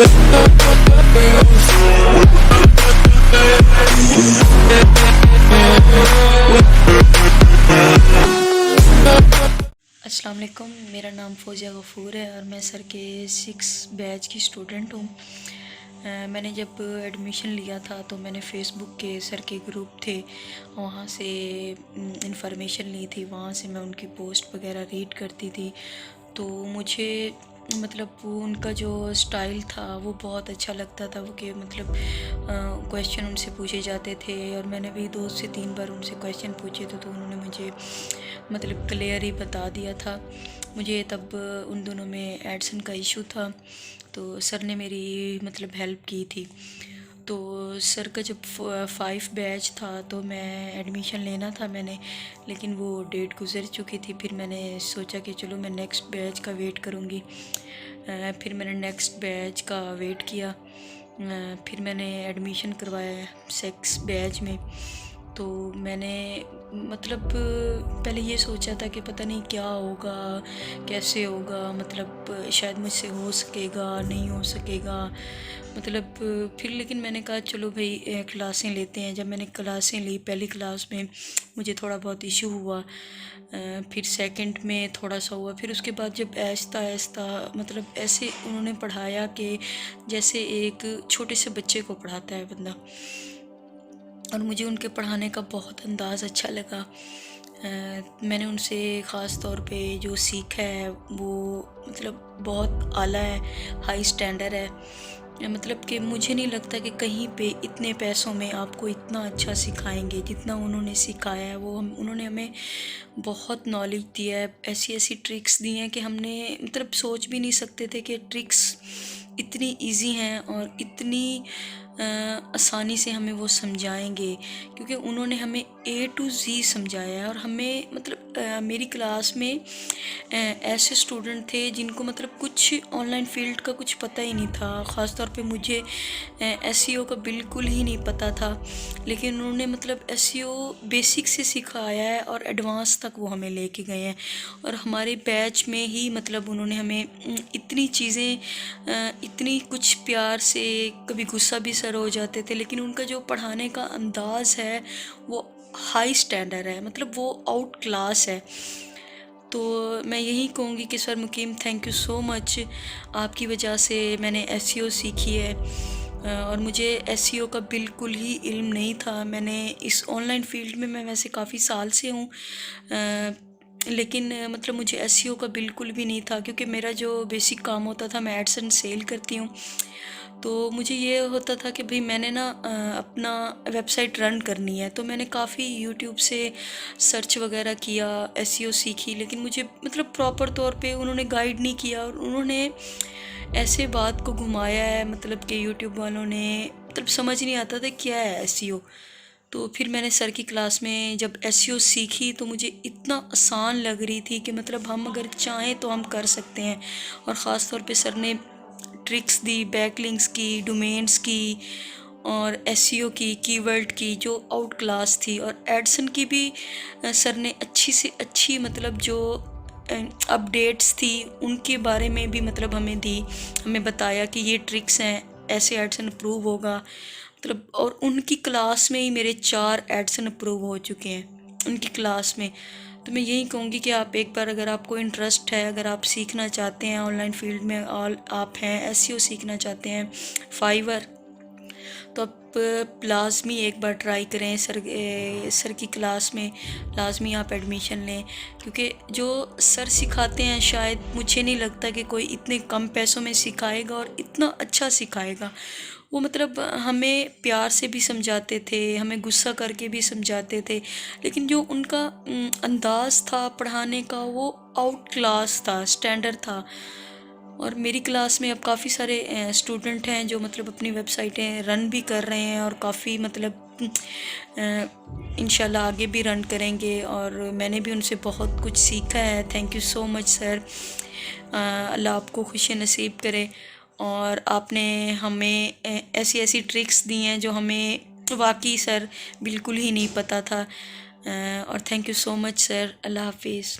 अस्सलाम वालेकुम, मेरा नाम फ़ौज़िया गफ़ूर है और मैं सर के 6 बैच की स्टूडेंट हूँ। मैंने जब एडमिशन लिया था तो मैंने फ़ेसबुक के सर के ग्रुप थे, वहाँ से इंफॉर्मेशन ली थी, वहाँ से मैं उनकी पोस्ट वगैरह रीड करती थी। तो मुझे मतलब वो उनका जो स्टाइल था वो बहुत अच्छा लगता था, वो कि मतलब क्वेश्चन उनसे पूछे जाते थे और मैंने भी 2 से 3 बार उनसे क्वेश्चन पूछे थे, तो उन्होंने मुझे मतलब क्लियर ही बता दिया था। मुझे तब उन दोनों में एडसन का इशू था, तो सर ने मेरी मतलब हेल्प की थी। तो सर का जब 5 बैच था तो मैं एडमिशन लेना था मैंने, लेकिन वो डेट गुज़र चुकी थी। फिर मैंने सोचा कि चलो मैं नेक्स्ट बैच का वेट करूँगी। फिर मैंने नेक्स्ट बैच का वेट किया। फिर मैंने एडमिशन करवाया 6 बैच में। तो मैंने मतलब पहले ये सोचा था कि पता नहीं क्या होगा, कैसे होगा, मतलब शायद मुझसे हो सकेगा नहीं हो सकेगा, मतलब फिर लेकिन मैंने कहा चलो भाई क्लासें लेते हैं। जब मैंने क्लासें ली, पहली क्लास में मुझे थोड़ा बहुत इशू हुआ, फिर सेकंड में थोड़ा सा हुआ, फिर उसके बाद जब आहिस्ता आहिस्ता मतलब ऐसे उन्होंने पढ़ाया कि जैसे एक छोटे से बच्चे को पढ़ाता है बंदा, और मुझे उनके पढ़ाने का बहुत अंदाज़ अच्छा लगा। मैंने उनसे ख़ास तौर पे जो सीखा है वो मतलब बहुत आला है, हाई स्टैंडर्ड है। मतलब कि मुझे नहीं लगता कि कहीं पे इतने पैसों में आपको इतना अच्छा सिखाएंगे जितना उन्होंने सिखाया है। वो हम उन्होंने हमें बहुत नॉलेज दिया है, ऐसी ऐसी ट्रिक्स दी हैं कि हमने मतलब सोच भी नहीं सकते थे कि ट्रिक्स इतनी इजी हैं और इतनी आसानी से हमें वो समझाएंगे, क्योंकि उन्होंने हमें A to Z समझाया है। और हमें मतलब मेरी क्लास में ऐसे स्टूडेंट थे जिनको मतलब कुछ ऑनलाइन फील्ड का कुछ पता ही नहीं था। ख़ास तौर पे मुझे SEO का बिल्कुल ही नहीं पता था, लेकिन उन्होंने मतलब SEO बेसिक से सिखाया है और एडवांस तक वो हमें लेके गए हैं। और हमारे बैच में ही मतलब उन्होंने हमें इतनी चीज़ें इतनी कुछ प्यार से, कभी गुस्सा भी सर हो जाते थे, लेकिन उनका जो पढ़ाने का अंदाज़ है वो हाई स्टैंडर्ड है, मतलब वो आउट क्लास है। तो मैं यही कहूँगी कि sir Mukeem, thank you so much. आपकी वजह से मैंने SEO सीखी है, और मुझे SEO का बिल्कुल ही इल्म नहीं था। मैंने इस ऑनलाइन फील्ड में मैं वैसे काफ़ी साल से हूँ, लेकिन मतलब मुझे SEO का बिल्कुल भी नहीं था, क्योंकि मेरा जो बेसिक काम होता था, मैं एड्स एंड सेल करती हूँ। तो मुझे ये होता था कि भाई मैंने ना अपना वेबसाइट रन करनी है, तो मैंने काफ़ी यूट्यूब से सर्च वगैरह किया, SEO सीखी, लेकिन मुझे मतलब प्रॉपर तौर पे उन्होंने गाइड नहीं किया, और उन्होंने ऐसे बात को घुमाया है मतलब कि यूट्यूब वालों ने मतलब समझ नहीं आता था क्या है SEO। तो फिर मैंने सर की क्लास में जब SEO सीखी तो मुझे इतना आसान लग रही थी कि मतलब हम अगर चाहें तो हम कर सकते हैं। और ख़ास तौर पे सर ने ट्रिक्स दी, बैकलिंक्स की, डोमेन्स की, और SEO की, कीवर्ड की, जो आउट क्लास थी, और एडसन की भी सर ने अच्छी से अच्छी मतलब जो अपडेट्स थी उनके बारे में भी मतलब हमें दी, हमें बताया कि ये ट्रिक्स हैं, ऐसे एडसन अप्रूव होगा मतलब। और उनकी क्लास में ही मेरे 4 एडसन अप्रूव हो चुके हैं उनकी क्लास में। तो मैं यही कहूँगी कि आप एक बार, अगर आपको इंटरेस्ट है, अगर आप सीखना चाहते हैं ऑनलाइन फील्ड में, और आप हैं SEO सीखना चाहते हैं, फाइवर, तो आप लाज़मी एक बार ट्राई करें सर की क्लास में, लाज़मी आप एडमिशन लें। क्योंकि जो सर सिखाते हैं शायद मुझे नहीं लगता कि कोई इतने कम पैसों में सिखाएगा और इतना अच्छा सिखाएगा। वो मतलब हमें प्यार से भी समझाते थे, हमें गुस्सा करके भी समझाते थे, लेकिन जो उनका अंदाज़ था पढ़ाने का वो आउट क्लास था, स्टैंडर्ड था। और मेरी क्लास में अब काफ़ी सारे स्टूडेंट हैं जो मतलब अपनी वेबसाइटें रन भी कर रहे हैं, और काफ़ी मतलब इंशाल्लाह आगे भी रन करेंगे। और मैंने भी उनसे बहुत कुछ सीखा है। Thank you so much sir. Allah आपको खुशी नसीब करे। और आपने हमें ऐसी ऐसी ट्रिक्स दी हैं जो हमें वाकई सर बिल्कुल ही नहीं पता था। और thank you so much sir. Allah हाफिज़।